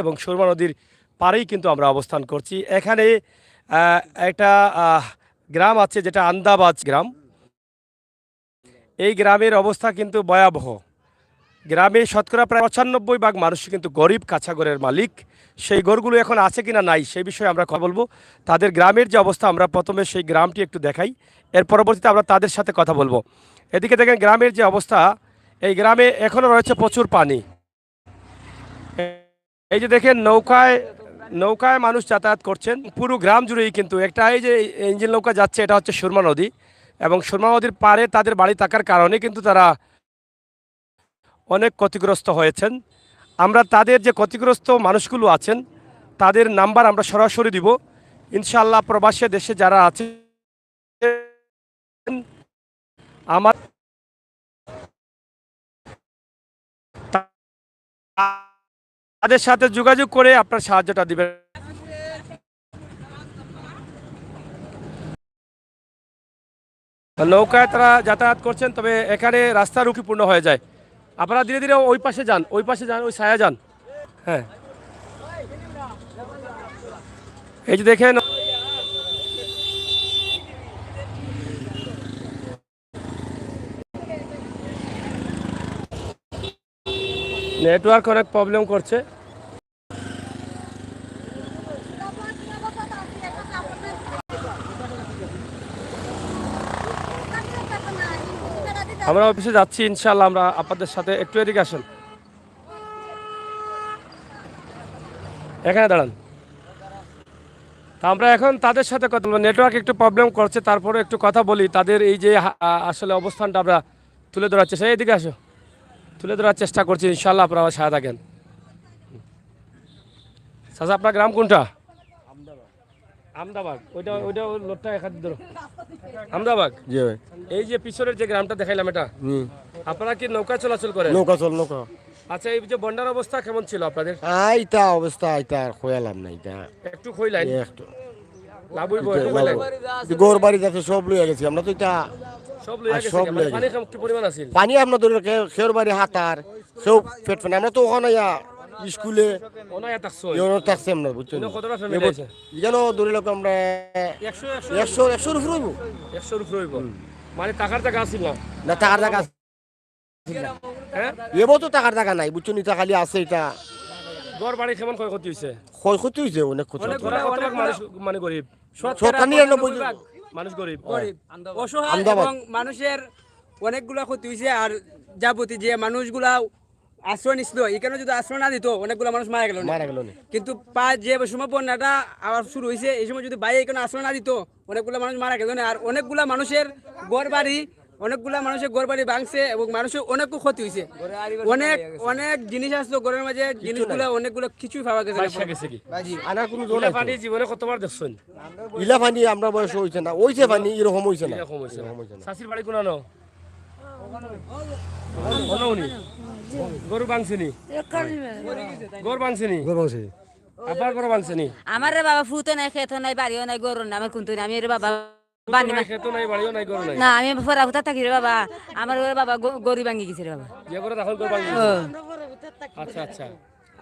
এবং সুরমা নদীর পাড়েই কিন্তু আমরা অবস্থান করছি। এখানে একটা গ্রাম আছে যেটা আন্দাবাজ গ্রাম। এই গ্রামের অবস্থা কিন্তু ভয়াবহ। গ্রামে শতকরা প্রায় ৯৫ ভাগ মানুষ কিন্তু গরিব কাঁচা ঘরের মালিক। সেই ঘরগুলো এখন আছে কিনা নাই সেই বিষয়ে আমরা কথা বলবো। তাদের গ্রামের যে অবস্থা আমরা প্রথমে সেই গ্রামটি একটু দেখাই, এর পরবর্তীতে আমরা তাদের সাথে কথা বলবো। এদিকে দেখেন গ্রামের যে অবস্থা, এই গ্রামে এখনও রয়েছে প্রচুর পানি। এই যে দেখেন নৌকায় নৌকায় মানুষ যাতায়াত করছেন পুরো গ্রাম জুড়েই, কিন্তু একটা এই যে ইঞ্জিন নৌকা যাচ্ছে এটা হচ্ছে সুরমা নদী, এবং সুরমা নদীর পাড়ে তাদের বাড়ি থাকার কারণে কিন্তু তারা অনেক ক্ষতিগ্রস্ত হয়েছেন। আমরা তাদের যে ক্ষতিগ্রস্ত মানুষগুলো আছেন তাদের নাম্বার আমরা সরাসরি দিব ইনশাআল্লাহ। প্রবাসী দেশে যারা আছেন আমার তাদের সাথে যোগাযোগ করে আপনার সাহায্যটা দিবেন। নৌকায় তারা যাতায়াত করছেন, তবে এখানে রাস্তা ঝুঁকিপূর্ণ হয়ে যায়। আপনারা ধীরে ধীরে ওই পাশে যান, ওই পাশে যান, ওই ছায়া যান। হ্যাঁ, এই যে দেখেন নেটওয়ার্ক অনেক প্রবলেম করছে। আমরা অফিসে যাচ্ছি ইনশাআল্লাহ। আমরা আপনাদের সাথে একটু এদিকে আসেন, এখানে দাঁড়ান। তা আমরা এখন তাদের সাথে কথা বলবো। নেটওয়ার্ক একটু প্রবলেম করছে, তারপরে একটু কথা বলি। তাদের এই যে আসলে অবস্থানটা আমরা তুলে ধরার চেষ্টা, এদিকে আসো, তুলে ধরার চেষ্টা করছি ইনশাআল্লাহ। আপনারা আমার সাথে থাকেন। চাচা আপনার গ্রাম কোনটা? আমদাবাগ। ওইটা ওইটা লোকটা এখানে ধরো, আমদাবাগ। এই যে পিছনের যে গ্রামটা দেখাইলাম এটা, আপনারা কি নৌকা চলাচল করেন? নৌকা। আচ্ছা, এই যে বন্যার অবস্থা কেমন ছিল আপনাদের? এইটা অবস্থা, এটা খোয়ালাম না, এটা একটু খইলাইন, একটু লাভ হইব, একটু খইলাইন। গোর বাড়ি যাতে সব লইয়া গেছি আমরা, তো এটা সব লইয়া গেছে। পানি কি পরিমাণ আছে? পানি আপনার ধরে খের বাড়ি হাতার সব পেট পানি। আমরা তো ওখানে স্কুলে ওনায়া থাকছো থাকছি আমরা, বুঝছেন? কতটা ফ্যামিলি আছে? যেন ধরে লোক আমরা 100 উপরে হইব। 100 উপরে হইব। মানে টাকার টাকা আছিল না? না, টাকার টাকা হ্যাঁ, এবার তো টাকার টাকা নাই, বুঝছেন? এটা খালি আছে। এটা ঘর বাড়ি কেমন ক্ষয়ক্ষতি হয়েছে? ক্ষয়ক্ষতি হয়েছে অনেক ক্ষতি। মানুষ মানে গরিব, 99% মানুষ গরিব, অসহায় এবং মানুষের অনেকগুলা ক্ষতি হয়েছে। আর যাবতীয় যে মানুষগুলা আশ্রয় নিছিল, এখানে যদি আশ্রয় না দিত অনেকগুলো মানুষ মারা গেল। কিন্তু যে সময় বন্যাটা আবার শুরু হয়েছে, এই সময় যদি বাইরে এখানে আশ্রয় না দিত অনেকগুলো মানুষ মারা গেল না। আর অনেকগুলা মানুষের ঘর বাড়ি ভাঙছে এবং মানুষের অনেক ক্ষতি হয়েছে। অনেক অনেক জিনিস আসলো ঘরের মাঝে, জিনিসগুলো অনেকগুলো কিছুই পাওয়া গেছে। জীবনে কতবার দেখছেন ইলা পানি? আমরা বয়স হয়েছে না, ওইছে পানি এরকম হয়েছে না। শাশির বাড়ি কোন গরু বাংছিনি? গরু বাংছিনি? আবার গরু বাংছিনি? আমার রে বাবা ফুতো নাই, খেতো নাই, বাড়িও নাই, গরু নাই, আমার কুন্তু নাই। আমি রে বাবা বানি না, খেতো নাই, বাড়িও নাই, গরু নাই। না আমি ফরা ফুতা থাকি রে বাবা। আমার রে বাবা গরু ভাঙি গেছে রে বাবা। যে করে তখন গরু বাংছি। আচ্ছা আচ্ছা,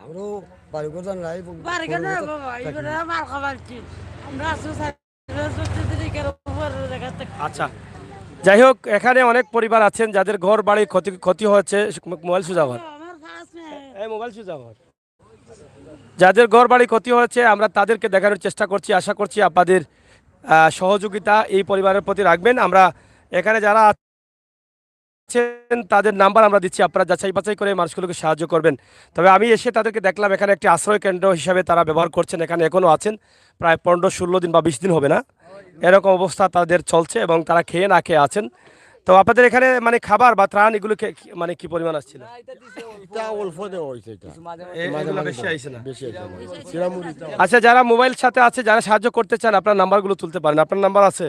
আমরো বাড়ি করতে নাই, বাড়ি কেন বাবা এগুলো মার খাবার কি আমরা আচ্ছা। যাই হোক, এখানে অনেক পরিবার আছেন যাদের ঘর বাড়ি ক্ষতি হয়েছে। মোবাইল সুজাঘর, এই মোবাইল সুজাঘর, যাদের ঘর বাড়ি ক্ষতি হয়েছে আমরা তাদেরকে দেখানোর চেষ্টা করছি। আশা করছি আপনাদের সহযোগিতা এই পরিবারের প্রতি রাখবেন। আমরা এখানে যারা আছেন তাদের নাম্বার আমরা দিচ্ছি, আপনারা যাচাই বাছাই করে মানুষগুলোকে সাহায্য করবেন। তবে আমি এসে তাদেরকে দেখলাম এখানে একটি আশ্রয় কেন্দ্র হিসাবে তারা ব্যবহার করছেন। এখানে এখনও আছেন প্রায় 15-16 দিন বা 20 দিন হবে না, এরকম অবস্থা তাদের চলছে এবং তারা খেয়ে না খেয়ে আছেন। তো আপনাদের এখানে মানে খাবার বা ত্রাণ এগুলো মানে কি পরিমাণ আসছিল? এটা অল্প দেওয়া হয়েছে, এগুলো বেশি আইছে না? বেশি আচ্ছা, যারা মোবাইল সাথে আছে, যারা সাহায্য করতে চান আপনার নাম্বারগুলো তুলতে পারেন। আপনার নাম্বার আছে?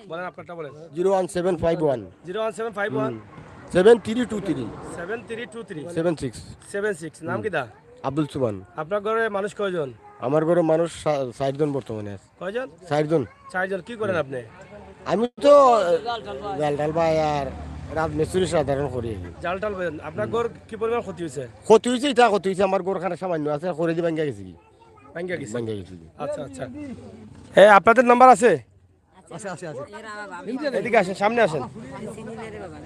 বলেন, আপনারটা বলেন। 01751 01751 7323 7323 76। নাম কি দা? আব্দুল সুবহান। আপনার ঘরে মানুষ কয়জন? আমার ঘরে মানুষ 60 জন বর্তমানে আছে। কয়জন? 60 জন। 4 জন। কি করেন আপনি? আমি তো ডাল ভাই আর মিস্ত্রি সাধারণ করি জাল টাল বেঁধেন। আপনার গড় কি পরিমাণ ক্ষতি হয়েছে? ক্ষতি হয়েছে, এটা ক্ষতি হয়েছে আমার গরখানে সামান্য আছে, করে দিয়ে ভাঙ্গা গেছি, ভাঙ্গা গেছে। ভাঙ্গা গেছি। আচ্ছা আচ্ছা। হ্যাঁ, আপনাদের নাম্বার আছে? আছে আছে আছে। এদিকে আসেন, সামনে আসেন,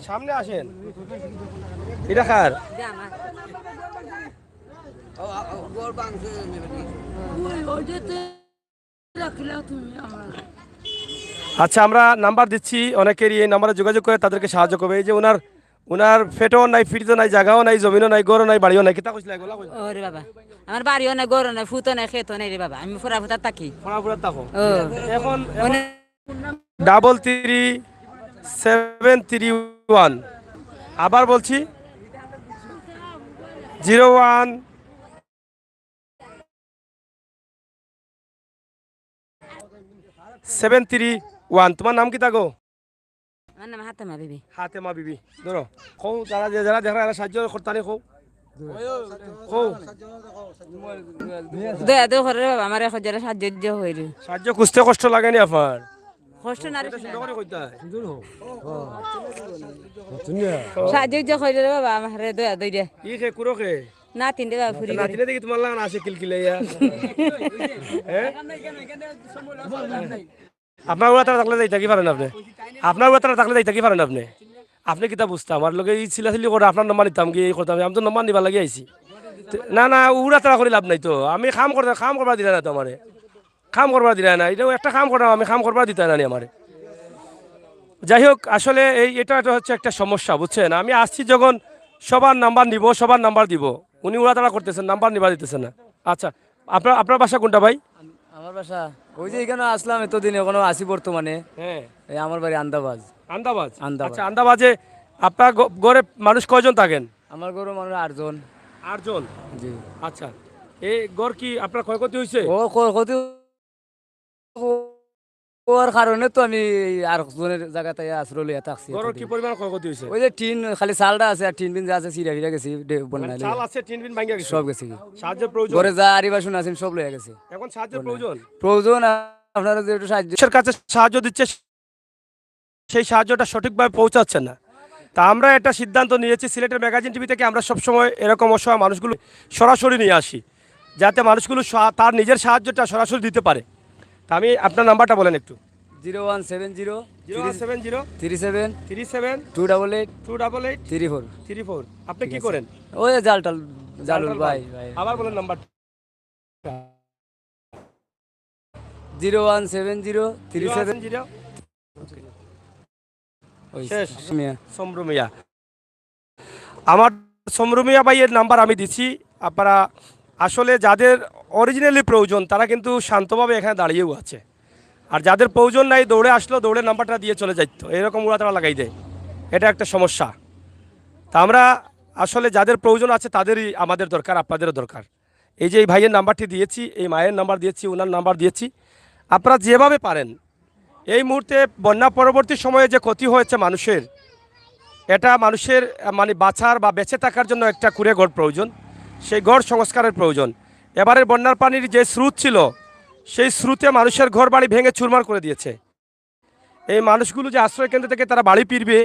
সামনে আসেন। এটা কার? ওইটাতে রাখলাম তুমি আমার। আচ্ছা, আমরা নাম্বার দিচ্ছি অনেকেরই, এই নাম্বারে যোগাযোগ করে তাদেরকে সাহায্য করবে। এই যে ওনার ফেটও নাই, ফিটও নাই, জায়গাও নাই, জমিনও নাই, গরও নাই, বাড়িও নাই। কিতা কইছিল এগুলা? ওরে বাবা, আমার বাড়িও নাই, গরু নাই, ফুতো নাই, খেতো নাই রে বাবা, আমি ফুরা ফুটা থাকি। ফোনাফুরা থাকো। ও এখন অনেক 33731, আবার বলছি 01 731। তোমার নাম কি থাকো? আমার নাম হাতেমা বিবি। হাতেমা বিবি। ধরো কৌ, যারা যারা দেখা এরা সাহায্য করতানি কৌ কৌ দয়া দয়া করে বাবা, আমার এখন যারা সাহায্য হইল। সাহায্য খুঁজতে কষ্ট লাগেনি আপনার? কষ্ট না রে, সুন্দর করে কইতে হয়। সাহায্য হইল রে বাবা, আমার দয়া দইরে ই খে কুরো খে না তিনটে বাবা ফুরি করে। নাতিনে দেখি তোমার লাগান আছে কিলকিলাইয়া। হ্যাঁ, আপনার ওরা তারা থাকলে যাইতে কি পারেন আপনি? আপনার ওরা তারা থাকলে যাইতে কি পারেন আপনি? আপনি কিতা বুঝতাম আমার লোকে এই ছিলাছিলি করে আপনার নম্বর নিতাম কি এই করতাম? আমি তো নম্বর নিবার লাগি আইছি। না না, উড়া তারা করে লাভ নাই তো। আমি কাম করবার দিলে না তো আমারে, কাম করবার দিলে না। এটাও একটা কাম করতাম, আমি কাম করবার দিতে না আমারে। যাই হোক, আসলে এটা হচ্ছে একটা সমস্যা, বুঝছেন? আমি আসছি যখন সবার নাম্বার নিব, সবার নাম্বার দিব, উনি উড়া তারা করতেছেন, নাম্বার নিবা দিতেছেন না। আচ্ছা, আপনার বাসা কোনটা ভাই? আমার বাসা ওই যে এখানে আসলাম এতদিন, এখনো আসি বর্তমানে। হ্যাঁ, এই আমার বাড়ি আন্দাবাজ। আন্দাবাজ। আন্দাবাজ। আচ্ছা, আন্দাবাজে আপনার ঘরে মানুষ কয়জন থাকেন? আমার গরু মানুষ 8 জন। 8 জন। জি। আচ্ছা, এই ঘর কি আপনার ক্ষয়ক্ষতি হয়েছে? ও ক্ষতি ওর কারণে তো আমি আর জনের জায়গাতে আশ্রয় লইয়া থাকছি। ঘরের কি পরিমাণ ক্ষয়ক্ষতি হয়েছে? ওই যে টিন, খালি চালটা আছে, আর টিন বিন যা আছে চিরা ফিরা গেছি, বন্যা চাল আছে, টিন বিন ভাঙিয়া গেছে, সব গেছে। সাহায্যের প্রয়োজন। ঘরে যা আরিবাসন আছে সব লইয়া গেছে। এখন সাহায্যের প্রয়োজন। প্রয়োজন আপনারা যে একটু সাহায্য। মানুষের কাছে সাহায্য দিচ্ছে, সেই সাহায্যটা সঠিকভাবে পৌঁছাচ্ছে না। তা আমরা একটা সিদ্ধান্ত নিয়েছি, সিলেটের ম্যাগাজিন টিভি থেকে আমরা সবসময় এরকম অসহায় মানুষগুলো সরাসরি নিয়ে আসি, যাতে মানুষগুলো তার নিজের সাহায্যটা সরাসরি দিতে পারে। তা আমি আপনার নাম্বারটা বলেন একটু। 0170 070 37 37 288 288 34। 34। আপনি কি করেন? ওই জালটাল জালুল ভাই। আবার বলেন নাম্বার। 0170 37 শেষ। সমরুমিয়া। আমার সমরুমিয়া ভাইয়ের নাম্বার আমি দিচ্ছি। আপনারা আসলে যাদের অরিজিনালি প্রয়োজন তারা কিন্তু শান্তভাবে এখানে দাঁড়িয়েও আছে, আর যাদের প্রয়োজন নাই দৌড়ে আসলো, দৌড়ে নাম্বারটা দিয়ে চলে যাইতো, এরকম ওরা তারা লাগাই দেয়। এটা একটা সমস্যা। তা আমরা আসলে যাদের প্রয়োজন আছে তাদেরই আমাদের দরকার, আপনাদেরও দরকার। এই যে এই ভাইয়ের নাম্বারটি দিয়েছি, এই মায়ের নাম্বার দিয়েছি, ওনার নাম্বার দিয়েছি। আপনারা যেভাবে পারেন এই মুহূর্তে বন্যা পরবর্তী সময়ে যে ক্ষতি হয়েছে মানুষের, এটা মানুষের মানে বাঁচার বা বেঁচে থাকার জন্য একটা কুঁড়ে ঘর প্রয়োজন, সেই ঘর সংস্কারের প্রয়োজন। এবারের বন্যার পানির যে স্রোত ছিল, সেই স্রোতে মানুষের ঘর বাড়ি ভেঙে চুরমার করে দিয়েছে। এই মানুষগুলো যে আশ্রয় কেন্দ্র থেকে তারা বাড়ি ফিরবে,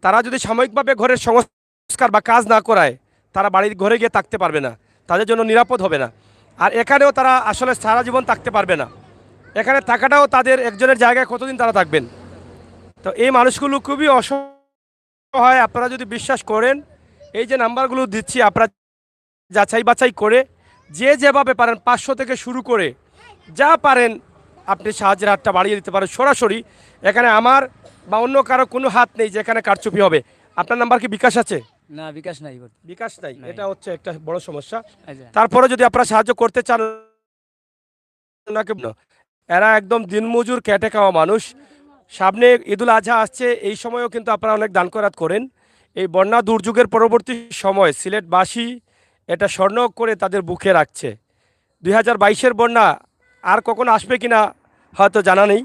তারা যদি সাময়িকভাবে ঘরের সংস্কার বা কাজ না করায়, তারা বাড়ির ঘরে গিয়ে থাকতে পারবে না, তাদের জন্য নিরাপদ হবে না। আর এখানেও তারা আসলে সারা জীবন থাকতে পারবে না, এখানে থাকাটাও তাদের একজনের জায়গায় কতদিন তারা থাকবেন। তো এই মানুষগুলো খুবই অসহায়। আপনারা যদি বিশ্বাস করেন, এই যে নাম্বারগুলো দিচ্ছি আপনারা যাচাই বাছাই করে যে যেভাবে পারেন 500 থেকে শুরু করে যা পারেন আপনি সাহায্যের হাতটা বাড়িয়ে দিতে পারেন সরাসরি। এখানে আমার বা অন্য কারো কোনো হাত নেই যে এখানে কারচুপি হবে। আপনার নাম্বার কি বিকাশ আছে? না, বিকাশ নাই। বিকাশ নাই, এটা হচ্ছে একটা বড় সমস্যা। আচ্ছা। তারপরে যদি আপনারা সাহায্য করতে চান, এরা একদম দিনমজুর খেটে খাওয়া মানুষ। সামনে ঈদুল আজহা আসছে, এই সময়ও কিন্তু আপনারা অনেক দান খয়রাত করেন। এই বন্যা দুর্যোগের পরবর্তী সময় সিলেটবাসী এটা স্বর্ণ করে তাদের বুকে রাখছে। 2022-এর বন্যা আর কখনো আসবে কিনা হয়তো জানা নেই,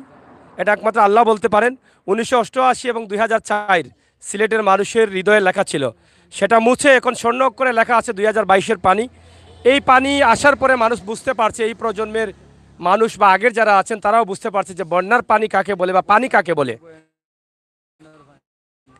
এটা একমাত্র আল্লাহ বলতে পারেন। 1988 এবং 2004 সিলেটের মানুষের হৃদয়ে লেখা ছিল, সেটা মুছে এখন স্বর্ণ করে লেখা আছে 2022-এর পানি। এই পানি আসার পরে মানুষ বুঝতে পারছে, এই প্রজন্মের মানুষ বা আগের যারা আছেন তারাও বুঝতে পারছে যে বন্যার পানি কাকে বলে বা পানি কাকে বলে।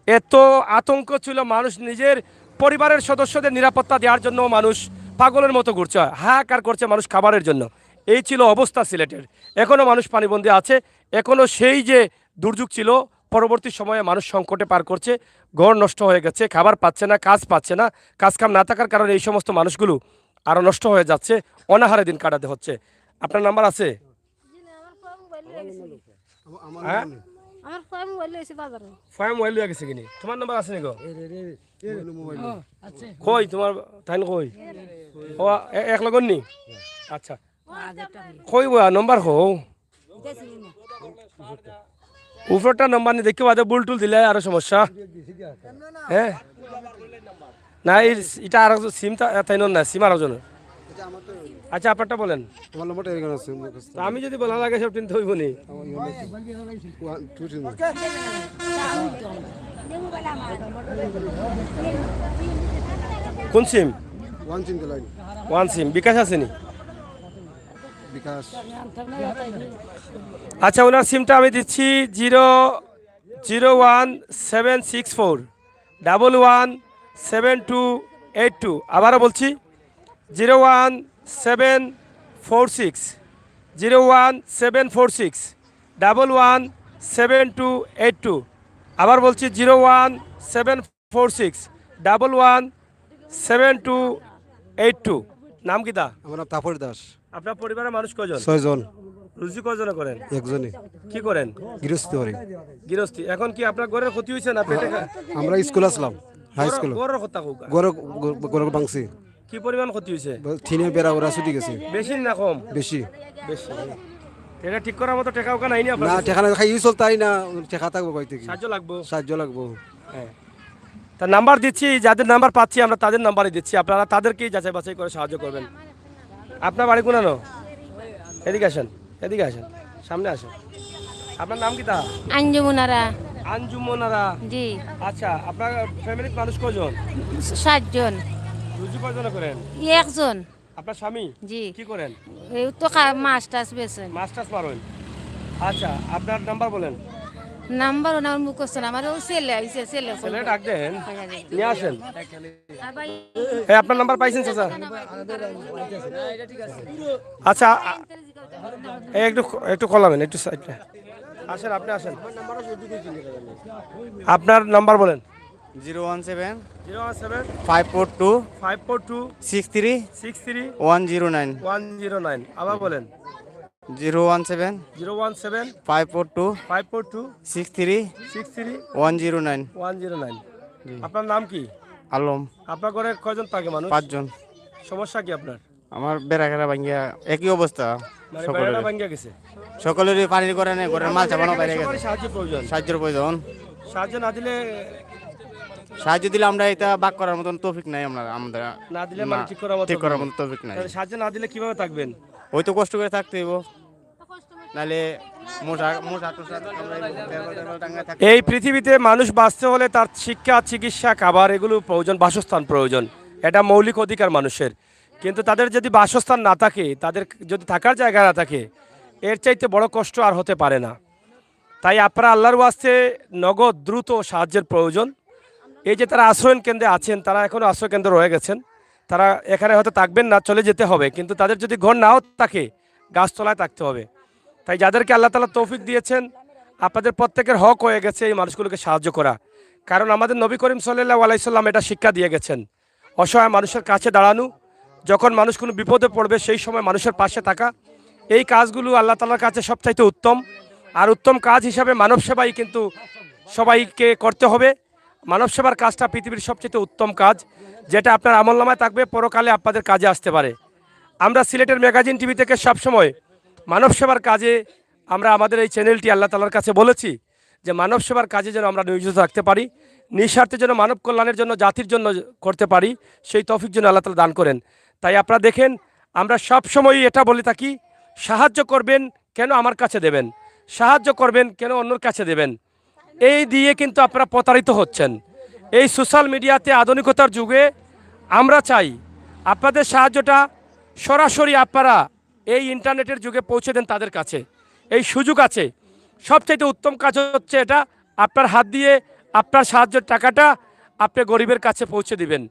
এত আতঙ্ক ছিল, মানুষ নিজের পরিবারের সদস্যদের নিরাপত্তা দেওয়ার জন্য মানুষ পাগলের মতো ঘুরছে, হাহাকার করছে মানুষ খাবারের জন্য। এই ছিল অবস্থা সিলেটের। এখনও মানুষ পানিবন্দী আছে, এখনও সেই যে দুর্যোগ ছিল, পরবর্তী সময়ে মানুষ সংকটে পার করছে, ঘর নষ্ট হয়ে গেছে, খাবার পাচ্ছে না, কাজ পাচ্ছে না, কাজ কাম না থাকার কারণে এই সমস্ত মানুষগুলো আরও নষ্ট হয়ে যাচ্ছে, অনাহারে দিন কাটাতে হচ্ছে। আপনার নাম্বার আছে? হ্যাঁ, আমার ফর্ম বলে এসে বাজারে ফায়ার মোবাইল লিয়ে গেছে কিনি? তোমার নাম্বার আছে নাকি? কই তোমার তাই কই? ও এক লগন নি? আচ্ছা, কই বয়া নম্বর হও উপরটা নম্বর নি দেখি বাদে বুলটুল দিলে আরো সমস্যা। হ্যাঁ না, এটা আর সিম তাই না, সিম আর জন। আচ্ছা, আপনারটা বলেন। আমার নম্বরটা এখানে আছে তা আমি যদি বলা লাগে সব চিন্তা হইব নি। কোন সিম? ওয়ান চিন্তা লাইন ওয়ান সিম। বিকাশ আছে নি? বিকাশ আচ্ছা, ওনার সিমটা আমি দিচ্ছি 00176411782। আবারও বলছি 01746 আবার বলছি 01746 নাম কি তা? আমার নাম তাপর দাস। আপনার পরিবারের মানুষ কজন? 6 জন। রুজি কজনে করেন? একজনই কি করেন? গৃহস্থী করি। গৃহস্থী। এখন কি আপনার ঘরের ক্ষতি হয়েছে না পেটে? আমরা স্কুল আসলাম, হাই স্কুল। ঘরের কথা হোক, গরু ভাঙছি, কি পরিমাণ ক্ষতি হয়েছে? ঠিনে বেড়া ওরা ছুটি গেছে। বেশি না কম? বেশি। বেশি। এটা ঠিক করার মতো টাকা ওকা নাই না আপনার? না, ঠেকানা খাই চলতাই না, ঠেকা থাকবো কই থেকে। সাহায্য লাগবো। সাহায্য লাগবো। হ্যাঁ, তা নাম্বার দিচ্ছি, যাদের নাম্বার পাচ্ছি আমরা তাদের নাম্বারই দিচ্ছি, আপনারা তাদেরকেই যাচাই বাছাই করে সাহায্য করবেন। আপনার বাড়ি কোনানো? এদিকে আসেন, এদিকে আসেন, সামনে আসেন। আপনার নাম কি তা? আঞ্জুমনারা আঞ্জুমনারা। জি আচ্ছা, আপনার ফ্যামিলির মানুষ কজন? 7 জন। রুজি কজনে করেন? একজন। আপনার স্বামী জি কি করেন? এই তো মাছ টাছ বেছেন। মাস্টার্স মারেন। আচ্ছা, আপনার নাম্বার বলেন। নাম্বার ওনার মুখস্থ না, আমার ওই ছেলে আইছে, ছেলে ছেলে ডাক দেন, নিয়ে আসেন। আর ভাই এই আপনার নাম্বার পাইছেন চাচা? আচ্ছা, এই একটু একটু কলাবেন, একটু সাইডে আসেন, আপনি আসেন। আপনার নাম্বার বলেন। 017 017 542 542 63 63 109 109। আবার বলেন। 017 017 542 542 63 63 109 109। আপনার নাম কি? আলম। আপনার ঘরে কয়জন থাকে মানুষ? 5 জন। সমস্যা কি আপনার? আমার বেড়াঘেরা ভাঙ্গিয়া একই অবস্থা মানে সকলের। বেড়াটা ভাঙ্গা গেছে। সকলেরই পানির করে নেই, ঘরের মাল চাপানো বাইরে গেছে। সবারই সাহায্য প্রয়োজন। সাহায্যের প্রয়োজন। সাহায্য না দিলে সাহায্য দিলে আমরা এটা বাক করার মতন তৌফিক নাই, আমরা না দিলে মানে ঠিক করার মতো ঠিক করার মতন তৌফিক নাই। তাহলে সাহায্য না দিলে কিভাবে থাকবেন? ওই তো কষ্ট করে থাকতে হইব, নাহলে মোটা মোটা এই পৃথিবীতে মানুষ বাঁচতে হলে তার শিক্ষা, চিকিৎসা, খাবার এগুলো প্রয়োজন, বাসস্থান প্রয়োজন। এটা মৌলিক অধিকার মানুষের। কিন্তু তাদের যদি বাসস্থান না থাকে, তাদের যদি থাকার জায়গা না থাকে, এর চাইতে বড় কষ্ট আর হতে পারে না। তাই আপনারা আল্লাহর ওয়াস্তে নগদ দ্রুত সাহায্যের প্রয়োজন। এই যে তারা আশ্রয়ণ কেন্দ্রে আছেন, তারা এখনও আশ্রয় কেন্দ্রে রয়ে গেছেন, তারা এখানে হয়তো থাকবেন না, চলে যেতে হবে। কিন্তু তাদের যদি ঘর নাও থাকে, গাছতলায় থাকতে হবে। তাই যাদেরকে আল্লাহ তাআলা তৌফিক দিয়েছেন, আপনাদের প্রত্যেকের হক হয়ে গেছে এই মানুষগুলোকে সাহায্য করা। কারণ আমাদের নবী করিম সাল্লাল্লাহু আলাইহি সাল্লাম এটা শিক্ষা দিয়ে গেছেন, অসহায় মানুষের কাছে দাঁড়ানো, যখন মানুষ কোনো বিপদে পড়বে সেই সময় মানুষের পাশে থাকা। এই কাজগুলো আল্লাহ তাআলার কাছে সবচাইতে উত্তম। আর উত্তম কাজ হিসাবে মানব সেবাই কিন্তু সবাইকে করতে হবে। মানব সেবার কাজটা পৃথিবীর সবচেয়ে উত্তম কাজ, যেটা আপনার আমলনামায় থাকবে, পরকালে আপনাদের কাজে আসতে পারে। আমরা সিলেটের ম্যাগাজিন টিভি থেকে সবসময় মানব সেবার কাজে আমরা আমাদের এই চ্যানেলটি আল্লাহ তাআলার কাছে বলেছি যে মানব সেবার কাজে যেন আমরা নিয়োজিত রাখতে পারি, নিঃস্বার্থে যেন মানব কল্যাণের জন্য, জাতির জন্য করতে পারি, সেই তৌফিক যেন আল্লাহ তাআলা দান করেন। তাই আপনারা দেখেন, আমরা সবসময়ই এটা বলে থাকি, সাহায্য করবেন কেন আমার কাছে দেবেন, সাহায্য করবেন কেন অন্যর কাছে দেবেন। এই দিয়ে কিন্তু আপনারা প্রতারিত হচ্ছেন। এই সোশ্যাল মিডিয়াতে আধুনিকতার যুগে আমরা চাই আপনাদের সাহায্যটা সরাসরি আপনারা এই ইন্টারনেটের যুগে পৌঁছে দেন তাদের কাছে। এই সুযোগ আছে। সবচাইতে উত্তম কাজ হচ্ছে এটা, আপনার হাত দিয়ে আপনার সাহায্যের টাকাটা আপনি গরিবের কাছে পৌঁছে দিবেন।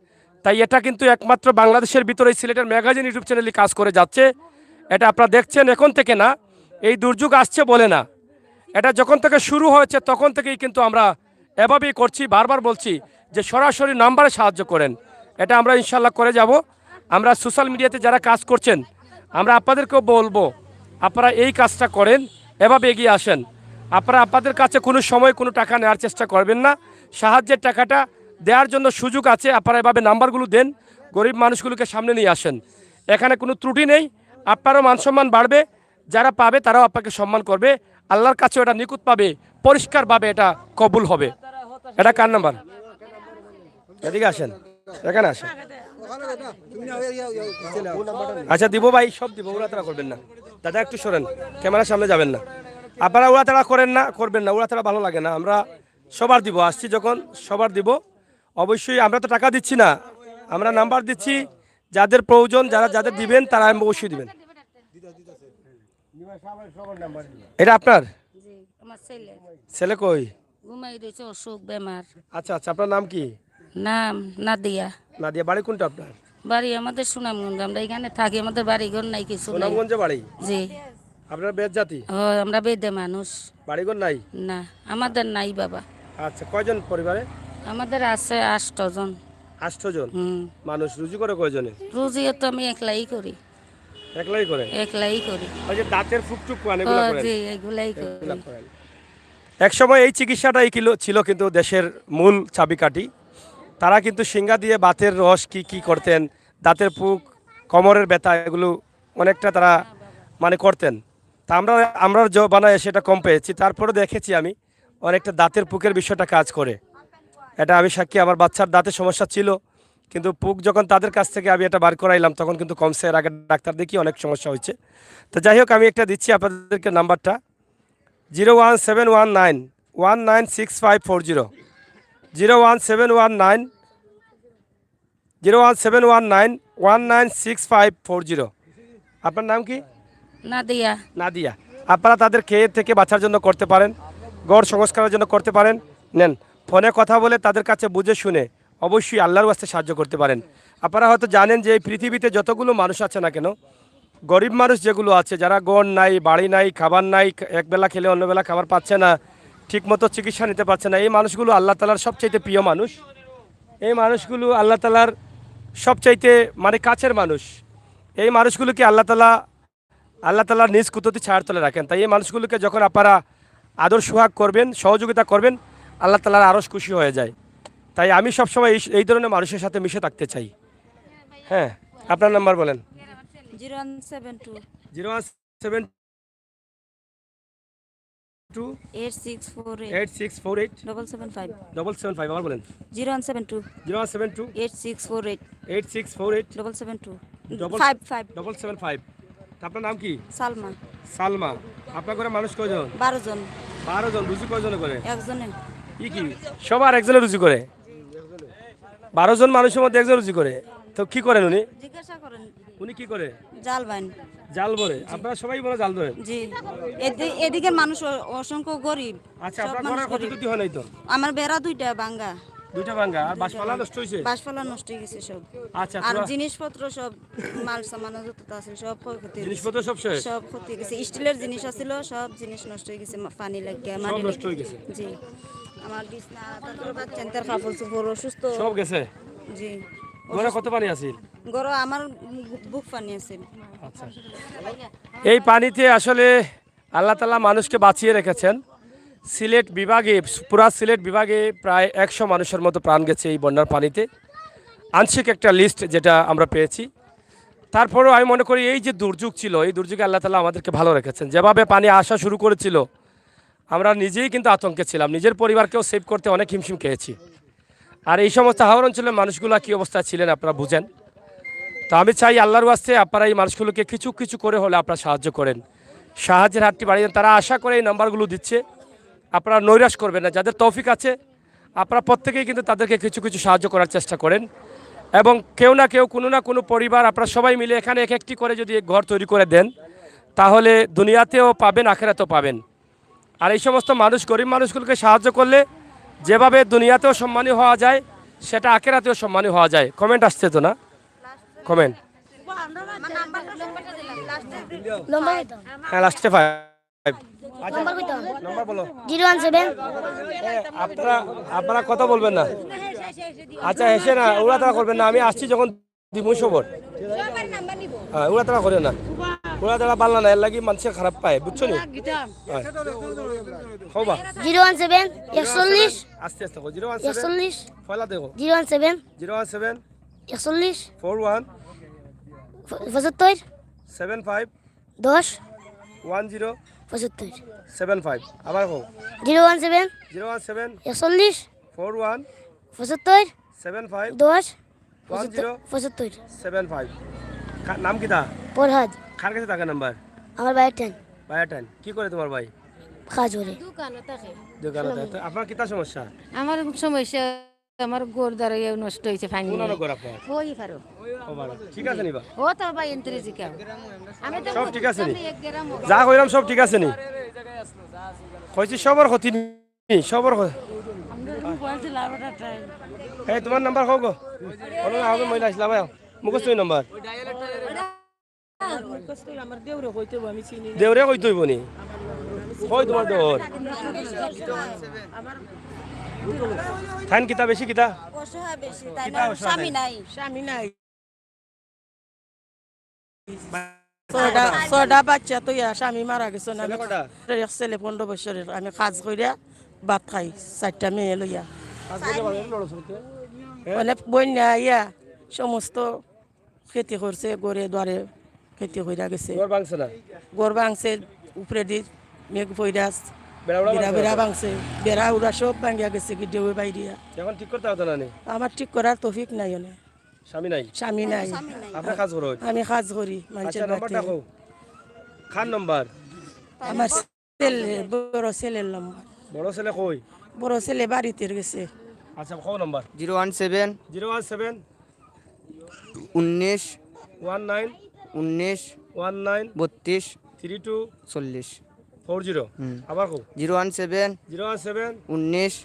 তাই এটা কিন্তু একমাত্র বাংলাদেশের ভিতরে সিলেটের ম্যাগাজিন ইউটিউব চ্যানেলে কাজ করে যাচ্ছে। এটা আপনারা দেখছেন এখন থেকে না, এই দুর্যোগ আসছে বলে না, এটা যখন থেকে শুরু হয়েছে তখন থেকেই কিন্তু আমরা এভাবেই করছি। বারবার বলছি যে সরাসরি নাম্বারে সাহায্য করেন, এটা আমরা ইনশাল্লাহ করে যাব। আমরা সোশ্যাল মিডিয়াতে যারা কাজ করছেন আমরা আপনাদেরকেও বলবো আপনারা এই কাজটা করেন, এভাবে এগিয়ে আসেন। আপনারা আপনাদের কাছে কোনো সময় কোনো টাকা নেওয়ার চেষ্টা করবেন না, সাহায্যের টাকাটা দেওয়ার জন্য সুযোগ আছে। আপনারা এভাবে নাম্বারগুলো দেন, গরিব মানুষগুলোকে সামনে নিয়ে আসেন। এখানে কোনো ত্রুটি নেই, আপনারও মানসম্মান বাড়বে, যারা পাবে তারাও আপনাকে সম্মান করবে, আল্লাহর কাছে এটা নিকুত পাবে, পরিষ্কারভাবে এটা কবুল হবে। এটা কার নাম্বার? এদিকে আসেন, এখানে আসেন। আচ্ছা দিব ভাই, সব দিব, উড়াতাড়া করবেন না দাদা, একটু সরেন, ক্যামেরার সামনে যাবেন না। আপনারা উড়াতাড়া করবেন না, উড়াতাড়া ভালো লাগে না। আমরা সবার দিব, আসছি যখন সবার দিব। অবশ্যই আমরা তো টাকা দিচ্ছি না, আমরা নাম্বার দিচ্ছি, যাদের প্রয়োজন যাদের দিবেন তারা অবশ্যই দিবেন। এটা আপনার জি, আমার ছেলে ছেলে কই? ঘুমাই রয়েছে, অসুখ বেমার। আচ্ছা আচ্ছা, আপনার নাম কি? নাম নাদিয়া। নাদিয়া, বাড়ি কোনটা আপনার? বাড়ি আমাদের সুনামগঞ্জ, আমরা এখানে থাকি, আমাদের বাড়ি ঘর নাই, কিছু নাই। সুনামগঞ্জে বাড়ি? জি। আপনার বেদ জাতি? আমরা বেদে মানুষ। বাড়িঘর নাই? না, আমাদের নাই বাবা। আচ্ছা, কয়জন পরিবারে? আমাদের আছে 8 জন। 8 জন হুম। মানুষ। রুজি করে কয়জনে? রুজিও তো আমি একলাই করি। একলাই করেন? একলাই করি। ওই যে দাঁতের ফুকটুক এগুলো করেন? জি, এগুলাই করি। এক সময় এই চিকিৎসাটাই ছিল কিন্তু দেশের মূল চাবিকাঠি। তারা কিন্তু সিঙ্গা দিয়ে বাতের রস কি করতেন, দাঁতের পুক, কোমরের ব্যথা, এগুলো অনেকটা তারা করতেন। তা আমরা বানায় সেটা কম পেয়েছি। তারপরে দেখেছি আমি অনেকটা দাঁতের পুকের বিষয়টা কাজ করে, এটা আমি সাক্ষী। আমার বাচ্চার দাঁতের সমস্যা ছিল, কিন্তু পুক যখন তাদের কাছ থেকে আমি এটা বার করাইলাম তখন কিন্তু কমছে। এর আগে ডাক্তার দেখি অনেক সমস্যা হয়েছে। তো যাই হোক, আমি একটা দিচ্ছি আপনাদেরকে নাম্বারটা, 01719196540, 01719196540। আপনার নাম কি? নাদিয়া। নাদিয়া। আপনারা তাদের খেয়ে থেকে বাঁচার জন্য করতে পারেন, গড় সংস্কারের জন্য করতে পারেন। নেন, ফোনে কথা বলে তাদের কাছে বুঝে শুনে অবশ্যই আল্লাহর ওয়াস্তে সাহায্য করতে পারেন। আপনারা হয়তো জানেন যে এই পৃথিবীতে যতগুলো মানুষ আছে না কেন, গরিব মানুষ যেগুলো আছে, যারা গড় নাই, বাড়ি নাই, খাবার নাই, একবেলা খেলে অন্যবেলা খাবার পাচ্ছে না, ঠিকমতো চিকিৎসা নিতে পারছে না, এই মানুষগুলো আল্লাহ তাআলার সবচাইতে প্রিয় মানুষ। এই মানুষগুলো আল্লাহ তাআলার সবচাইতে কাছের মানুষ। এই মানুষগুলোকে আল্লাহ তাআলা নিজ কুদরতি ছায়ার তলে রাখেন। তাই এই মানুষগুলোকে যখন আপনারা আদর সোহাগ করবেন, সহযোগিতা করবেন, আল্লাহ তাআলা আরও খুশি হয়ে যায়। তাই আমি সবসময় এই ধরনের মানুষের সাথে মিশে থাকতে চাই। হ্যাঁ, আপনার নাম্বার বলেন। 0172 017 8648 8648 775 775। আবার বলেন। 0172 017 8648 8648 772 55 55 775। আপনার নাম কি? সালমা। সালমা। আপনার ঘরে মানুষ কয়জন? 12 জন। 12 জন। রুজি কয়জনে করে? একজনে। কি সবার একজনে রুজি করে? 12 জন মানুষের মধ্যে একজন রুজি করে? তো কি করেন উনি? জিজ্ঞাসা করেন। উনি কি করে? জাল বাইন। জাল ভরে? আপনারা সবাই বলে জাল ধরেন? জি। এদিকে মানুষ অসংখ্য গরিব। আচ্ছা, আপনার ঘরের ক্ষতি হয় নাই তো? আমার বেড়া দুইটা ভাঙ্গা। দুইটা ভাঙ্গা। আর বাসপালা নষ্ট হয়েছে? বাসপালা নষ্ট হয়ে গেছে সব। আচ্ছা, আর জিনিসপত্র সব, মাল সামান যত আছে সব ক্ষতি। জিনিসপত্র সব শেষ? সব ক্ষতি গেছে। স্টিলের জিনিস আছিল, সব জিনিস নষ্ট হয়ে গেছে, পানি লাগিয়ে। সব নষ্ট হয়ে গেছে? জি। আমার বিছনা, তারপর বাচ্চাদের কাপড় চোপড়, অসুস্থ সব গেছে? জি। ঘরে কত পানি আছে? গরো আমার বুক পানি আছে। আচ্ছা, এই পানিতে আসলে আল্লাহ তাআলা মানুষকে বাঁচিয়ে রেখেছেন। সিলেট বিভাগে, পুরা সিলেট বিভাগে প্রায় 100 মানুষের মতো প্রাণ গেছে এই বন্যার পানিতে। আংশিক একটা লিস্ট যেটা আমরা পেয়েছি। তারপরেও আমি মনে করি এই যে দুর্যোগ ছিল, এই দুর্যোগে আল্লাহ তাআলা আমাদেরকে ভালো রেখেছেন। যেভাবে পানি আসা শুরু করেছিল, আমরা নিজেই কিন্তু আতঙ্কে ছিলাম, নিজের পরিবারকেও সেভ করতে অনেক হিমশিম খেয়েছি। আর এই সমস্ত হাওর অঞ্চলের মানুষগুলো কী অবস্থায় ছিলেন আপনারা বুঝেন। তো আমি চাই আল্লাহর ওয়াস্তে আপনারা এই মানুষগুলোকে কিছু করে হলে আপনারা সাহায্য করেন, সাহায্যের হাতটি বাড়িয়ে দেন। তারা আশা করে এই নাম্বারগুলো দিচ্ছে, আপনারা নৈরাশ করবেন না। যাদের তৌফিক আছে আপনারা প্রত্যেকেই কিন্তু তাদেরকে কিছু সাহায্য করার চেষ্টা করেন। এবং কেউ না কেউ, কোনো না কোনো পরিবার, আপনারা সবাই মিলে এখানে এক একটি করে যদি ঘর তৈরি করে দেন, তাহলে দুনিয়াতেও পাবেন, আখিরাতেও পাবেন। আর এই সমস্ত মানুষ, গরিব মানুষগুলোকে সাহায্য করলে যেভাবে দুনিয়াতেও সম্মানী হওয়া যায় সেটা আখেরাতেও সম্মানী হওয়া যায়। কমেন্ট আসছে তো না? কমেন্ট হ্যাঁ, লাস্টে 5। নাম্বার বলো। 017 আপনারা কথা বলবেন না। আচ্ছা এসে না উড়াতাড়া করবেন না, আমি আসছি যখন দিবই সবর। হ্যাঁ, উড়াতাড়া করে না, উড়াতাড়া পারলা না, এর লাগি মানুষের খারাপ পায়, বুঝছো নি? হবা 017 41 আস্তে আস্তে 017 ফলা দেখো 017 017 41 41 75 75 10 10 75 75 আবার হোক 017 017 41 41 75 75 10 10 75 75। নাম কি তা? পরহাদ কার কাছে টাকা নাম্বার? আমার ভাইয়ের টেন ভাইয়া টাইম কি করে তোমার ভাই? কাজ করে দোকানে। আপনার কিতা সমস্যা? আমার সমস্যা, আমার গোর দ্বারা নষ্ট হয়েছে ফাইন কোন ঘর আপনার? হই পারো ও বাবা, ঠিক আছে নিবা? ও তো ভাই এন্ট্রি কাম আমি তো সব ঠিক আছে নি? যা কইলাম সব ঠিক আছে নি? কইছি সবার ক্ষতি নি, সবার ক্ষতি। এই তোমার নাম্বার কও গো। বলো না আগে মহিলা আসলাম মুখস্থ নাম্বার। দেউরে কই তৈব নি? কই তোমার দেওর? খান কিতা বেশি কিতা? স্বামী নাই ছয়টা বাচ্চা তো স্বামী মারা গেছে না, এক ছেলে 15 বছরের। আমি কাজ করিয়া ভাত খাই, 4টা মেয়ে লইয়া। মানে বন্যা ইয়া সমস্ত খেতি করছে, গড়ে দ্বারে খেতি কইরা গেছে। ঘর ভাঙছে না? গড় ভাঙছে, উপরে দি মেঘ পইরাস বেড়া বেড়া ভাঙছে, বেড়া উড়া সব ভাঙিয়া গেছে কি দেউ বাইরিয়া। এখন ঠিক করতে হতো না নি? আমার ঠিক করার তৌফিক নাই, অনে স্বামী নাই? স্বামী নাই। আপনি কাজ করো? আমি কাজ করি আচ্ছা মানুষের বাড়িতে। নাম্বারটা কও। খান নাম্বার। আমার ছেলে, বড় ছেলের নম্বর। বড় ছেলে কই? বড় ছেলে বাড়িতে গেছে। আচ্ছা কও নাম্বার। 017 017 19 19 19 19 32 32 40 40 আবার কও। 017 017 19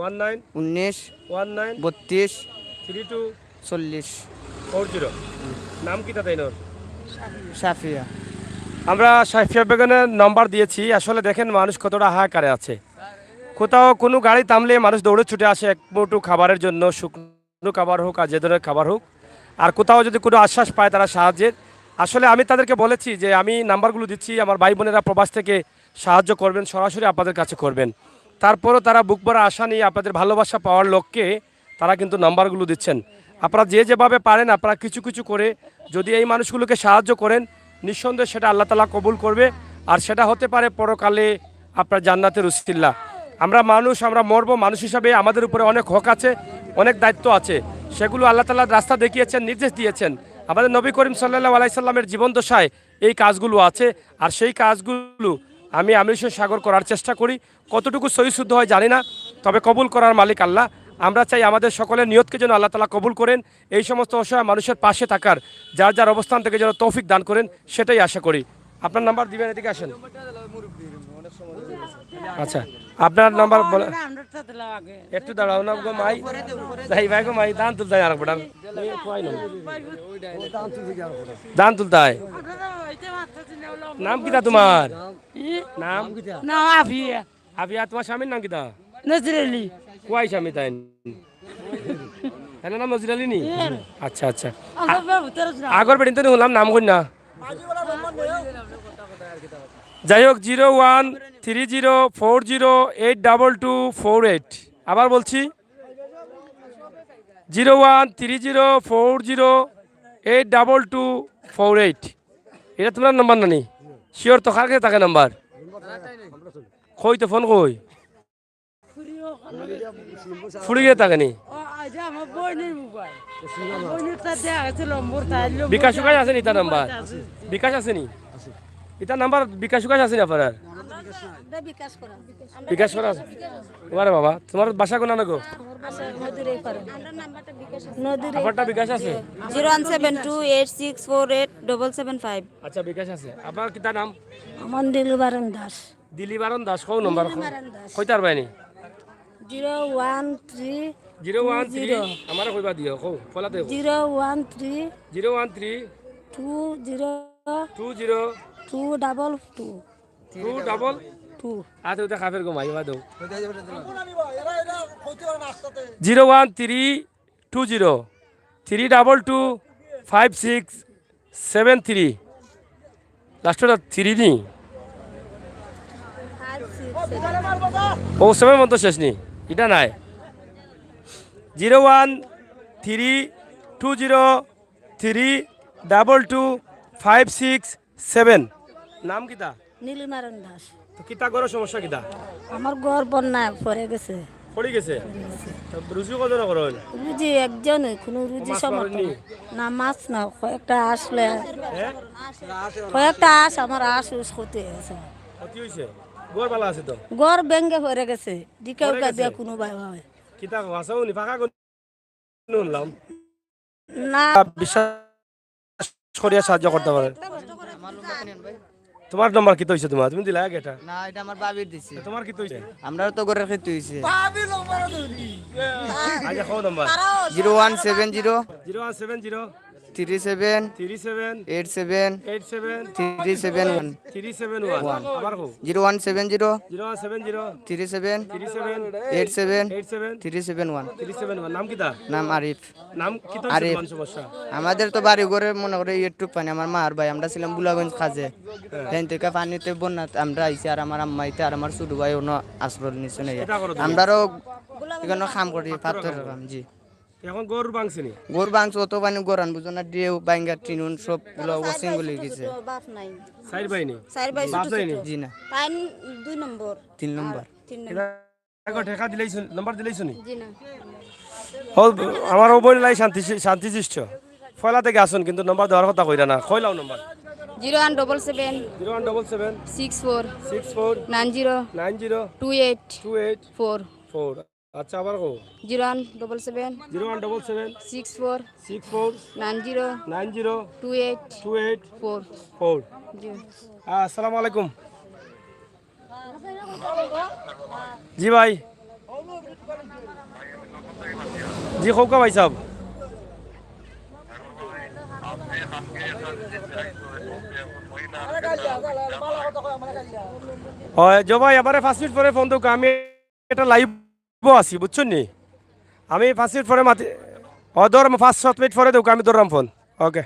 19 19 19 32 32 40 40। নাম কি তাই নোর? সাফিয়া। আমরা সাইফিয়া বেগনের নাম্বার দিয়েছি। আসলে দেখেন মানুষ কতটা হাহাকারে আছে। কোথাও কোনো গাড়ি থামলে মানুষ দৌড়ে ছুটে আসে এক মুঠো খাবারের জন্য, শুকনো খাবার হোক আর যে ধরনের খাবার হোক। আর কোথাও যদি কোনো আশ্বাস পায় তারা সাহায্যের, আসলে আমি তাদেরকে বলেছি যে আমি নাম্বারগুলো দিচ্ছি, আমার ভাই বোনেরা প্রবাস থেকে সাহায্য করবেন, সরাসরি আপনাদের কাছে করবেন। তারপরও তারা বুক ভরা আশা নিয়ে আপনাদের ভালোবাসা পাওয়ার লক্ষ্যে তারা কিন্তু নাম্বারগুলো দিচ্ছেন। আপনারা যে যেভাবে পারেন আপনারা কিছু কিছু করে যদি এই মানুষগুলোকে সাহায্য করেন, নিঃসন্দেহে সেটা আল্লাহ তাআলা কবুল করবে। আর সেটা হতে পারে পরকালে আপনার জান্নাতের উসিলা। আমরা মানুষ, আমরা মরবো, মানুষ হিসাবে আমাদের উপরে অনেক হক আছে, অনেক দায়িত্ব আছে। সেগুলো আল্লাহ তাআলা রাস্তা দেখিয়েছেন, নির্দেশ দিয়েছেন। আমাদের নবী করিম সাল্লাল্লাহু আলাইহি সাল্লামের জীবন দশায় এই কাজগুলো আছে। আর সেই কাজগুলো আমি আমিষের সাগর করার চেষ্টা করি। কতটুকু সহি শুদ্ধ হয় জানি না, তবে কবুল করার মালিক আল্লাহ। আমরা চাই আমাদের সকলের নিয়তকে যেন আল্লাহ তাআলা কবুল করেন, এই সমস্ত অসহায় মানুষের পাশে থাকার, যার যার অবস্থান থেকে যেন তৌফিক দান করেন, সেটাই আশা করি। আপনার নাম্বার দিবেন, এদিকে আসেন। আচ্ছা আপনার নাম্বার বলে একটু দাঁড়াও না গো মাই, যাই ভাই গো মাই, দান তুলতে আর বড় দান তুলতে হয়। নাম কিতা তোমার? নাম না আফিয়া আবিয়া। তোমার স্বামীর নাম কিতা? নজরুলি। কুয়াই স্বামী তাই নাম নজরুল আলী নি? আচ্ছা আচ্ছা, আগর বেদিন তো হলাম নাম কই না। যাই হোক 01304082248। আবার বলছি 01304082248। এটা তোমার নাম্বার নানি? শিওর তো? কার কাছে থাকে নাম্বার? কই তো ফোন কই ফুড়ি গিয়ে থাকে নি? বিকাশ সুকাশ আছে নি তার নাম্বার? বিকাশ আছে নি? ইতার নাম্বার বিকাশ সুকাশ আছে নি আপনার? বিকাশ করা আছে? তোমার বাবা, তোমার বাসা কোন না গো? আপনারটা বিকাশ আছে? 01728648775। আচ্ছা বিকাশ আছে। আপনার কিতা নাম? আমার দিলবারন দাস। দিলীবারন দাস। কোন নম্বর কইতার বাইনি? 013 013 আমার কইবা দিও কও ফলাতে 013 013 20 20 222 222 আতে ওটা কাফের ঘুমাইবা দাও 013 20 322 5673 লাস্টটা 3 নি ও 7 মতো শেষ নি এটা নাই 013 20 322 567 নাম কিতা নীলমারণ দাস তো কিতা করো সমস্যা কিতা আমার ঘর বন্যা পড়ে গেছে পড়ে গেছে তো রুজু কত না করো রুজি একজন কোনো রুজি মাছ সমর্থন পাওনি? না মাছ না কয়েকটা আসলে হ্যাঁ কয়েকটা আমার উস ক্ষতি হয়েছে কি হইছে গোর বালা আছে তো ঘর ব্যাঙ্গে পড়ে গেছে দিকে পড়ে উকা গেছে? দিয়া কোনো ভাই হয় কিতা ভাষাও নি ফাঁকা কোন শুনলাম না বিশ্বাস করিয়া সাহায্য করতে পারে তোমার নম্বর কি হইছে তোমার তুমি দিলা আগে এটা না এটা আমার বাবির দিছে তোমার কি হইছে আমরা তো ঘরের ক্ষতি হইছে আজ কও নম্বর 0170 0170 37 37 87 87 371 371 আবার কও 0170 0170 37 37 87 87 371 371 নাম কিতা নাম আরিফ নাম কি তো আরিফ। মানুষ সমস্যা আমাদের তো বাড়ি ঘরে মনে করে একটু পানি আমার মা আর ভাই আমরা ছিলাম বুলাগঞ্জ কাজে সেখান থেকে পানিতে বন্যা আমরা আইছি আর আমার আম্মাইতে আর আমার ছোট ভাই অন্য আশ্রয় নিচ্ছে না এটা করো তুমি। আমরাও এখানে কাম করি পাথর কাম জি এখন গরু বাংছিনি গোর বাংশ অত পানি গোরান বুঝো না ডিউ বাঙ্গা টিনুন সব গুলো ওয়াশিং গুলি গেছে বাপ নাই সাইড বাইনি চার ভাই বাপ ছোট যায়নি জি না পাইন 2 নম্বর 3 নম্বর 3 নম্বর এটা এখন ঠেকা দিলেই নাম্বার দিলেই শুনি জি না ও আমার ও বই লাই শান্তি সৃষ্ট ফয়লা থেকে আসুন কিন্তু নম্বর দেওয়ার কথা কইরা না কইলাও নম্বর 0177 0177 64 64 90 90 28 28 4 4 আচ্ছা আবার কো 0177 0177 64 64 90 90 28 28 4 4 জি আসসালামু আলাইকুম जी भाई जी खोका भाई साहब হয় জো ভাই এবারে 5 মিনিট পরে ফোন দাও আমি এটা লাইভ আছি বুঝছেন নি আমি 5 মিনিট পরে মাতি অদর 5-7 মিনিট পরে দাও আমি ধরলাম ফোন ওকে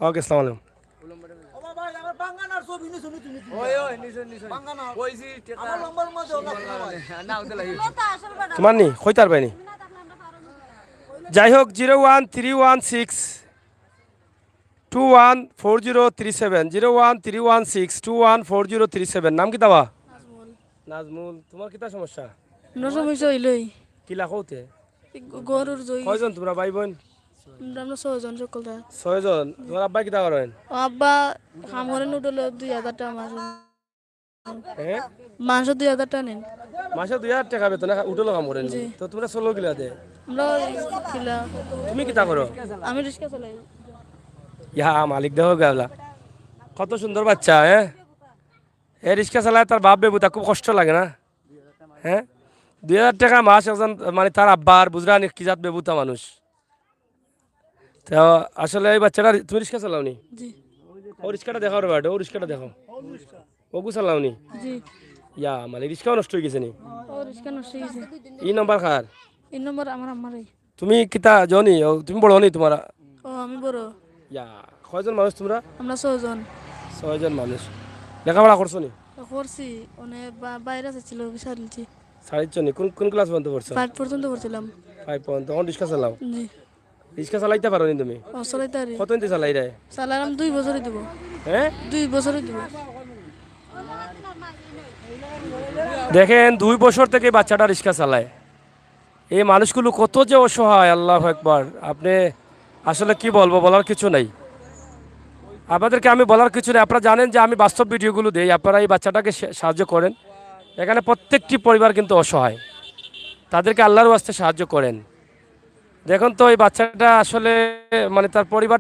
ওকে আসসালামু আলাইকুম তোমার নি কইতার পাইনি যাই হোক 01316 214037 01316 214037 নাম কি দাবা নাজমুল তোমার কিতা সমস্যা সমস্যা হইলই কিলা কওতে গরুর জই কয়জন তোমরা ভাই বোন আমরা 6 জন সকলটা 6 জন তোমার আব্বা কিতা করেন আব্বা কাম করে নুডলে 2000 টাকা মাস হ্যাঁ মাস 2000 টাকা নেন মাসে 2000 টাকা বেতন উঠলো কাম করেন তো তোমরা চলো গিলা দে আমরা কিলা তুমি কিতা করো আমি রিক্সা চালাই ইয়া মালিক দেখো গাবলা কত সুন্দর বাচ্চা হ্যাঁ এ রিক্সা চালায় তার বাপ বেবু তা খুব কষ্ট লাগে না হ্যাঁ 2000 টাকা মাস একজন মানে তার আব্বার বুঝরা কি জাত বেবুতা মানুষ তো আসলে এই বাচ্চাটা তুমি রিক্সা চালাওনি জি ও রিক্সাটা দেখাও রে বাড়ি ও রিক্সাটা দেখো ওগু চালাওনি জি ইয়া মালিক রিক্সাও নষ্ট হয়ে গেছে নি ও রিক্সা নষ্ট হয়েছে এই নাম্বার খার এই নম্বর আমার আমারই তুমি কিতা জনি তুমি বড় নি তোমার ও আমি বড় ইয়া কয়জন মানুষ তোমরা আমরা 6 জন 6 জন মানুষ লেখাপড়া করছো নি করছি অনেক বাইরে ছিল বিশালছি সাড়ে নি কোন কোন ক্লাস পর্যন্ত পড়ছো 5 পর্যন্ত করছিলাম 5 পর্যন্ত তখন রিক্সা চালাও জি রিক্সা চালাইতে পারো নি তুমি ও চলাইতারি কত ইঞ্চি চালাই রে চালালাম 2 বছরই দিব হ্যাঁ 2 বছরই দিব দেখেন 2 বছর থেকে বাচ্চাটা রিক্সা চালায় এই মানুষগুলো কত যে অসহায় আল্লাহু আকবার আপনি আসলে কি বলবো বলার কিছু নাই আপনাদেরকে আমি বলার কিছু নেই আপনারা জানেন যে আমি বাস্তব ভিডিওগুলো দেই আপনারা এই বাচ্চাটাকে সাহায্য করেন এখানে প্রত্যেকটি পরিবার কিন্তু অসহায় তাদেরকে আল্লাহর ওয়াস্তে সাহায্য করেন দেখুন তো এই বাচ্চাটা আসলে মানে তার পরিবার